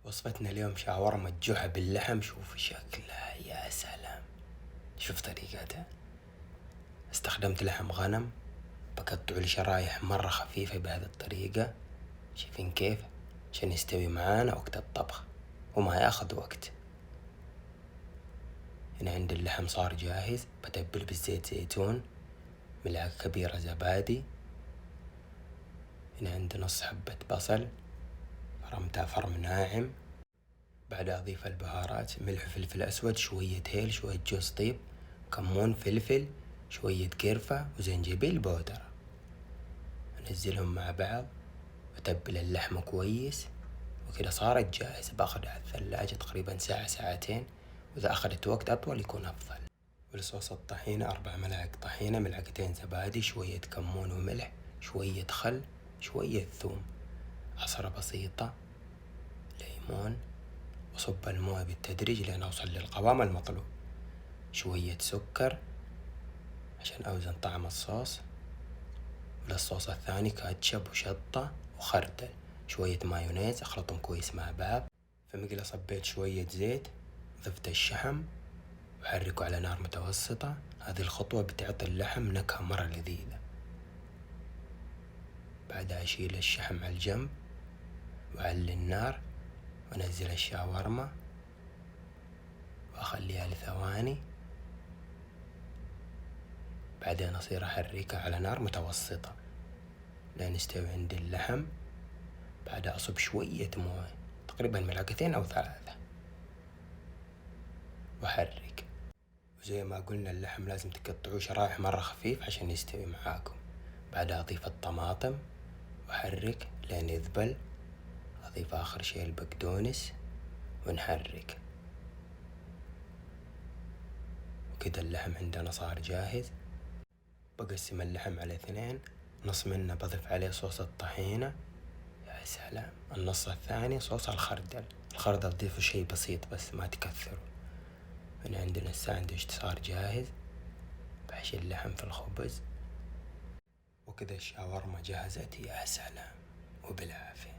وصفتنا اليوم شاورما الجحا باللحم. شوف شكلها يا سلام. شوف طريقتها. استخدمت لحم غنم بقطعه لشرايح مرة خفيفة بهذه الطريقة. شايفين كيف؟ عشان يستوي معانا وقت الطبخ وما ياخذ وقت. هنا عندي اللحم صار جاهز. بتبل بالزيت زيتون، ملعقة كبيرة زبادي. هنا عندي نص حبة بصل فرمتها فرم ناعم. بعدها أضيف البهارات: ملح وفلفل أسود، شوية هيل، شوية جوز طيب، كمون، فلفل، شوية قرفة وزنجبيل بودرة. أنزلهم مع بعض وتبل اللحمة كويس. وكده صارت جاهزة. باخدها على الثلاجة تقريبا ساعة ساعتين، وإذا أخذت وقت أطول يكون أفضل. ولصوص الطحينة 4 ملاعق طحينة، ملعقتين زبادي، شوية كمون وملح، شوية خل، شوية ثوم، عصرة بسيطة، ليمون. وصب الموية بالتدريج لين أوصل للقوام المطلوب. شوية سكر عشان أوزن طعم الصوص. وللصوص الثاني كاتشب وشطة وخردل، شوية مايونيز. أخلطهم كويس مع بعض. في مقلاة صبيت شوية زيت، ضفت الشحم وحركه على نار متوسطة. هذه الخطوة بتعطي اللحم نكهة مرة لذيذة. بعدها أشيل الشحم على الجنب وأعلي النار وأنزل الشاورما وأخليها لثواني. بعدين أصير أحركها على نار متوسطة لين يستوي عندي اللحم. بعدها أصب شوية موية، تقريبا ملعقتين أو 3، وأحرك. وزي ما قلنا اللحم لازم تقطعوه شرائح مرة خفيف عشان يستوي معاكم. بعدها أضيف الطماطم وأحرك لين يذبل. أضيف آخر شيء البقدونس ونحرك. وكده اللحم عندنا صار جاهز. بقسم اللحم على 2، نص منه بضيف عليه صوص الطحينة. يا سلام. النص الثاني صوص الخردل. الخردل ضيفوا شيء بسيط بس ما تكثروا. هنا عندنا الساندويش صار جاهز. بحشي اللحم في الخبز. وكده الشاورما جهزت. يا سلام وبالعافية.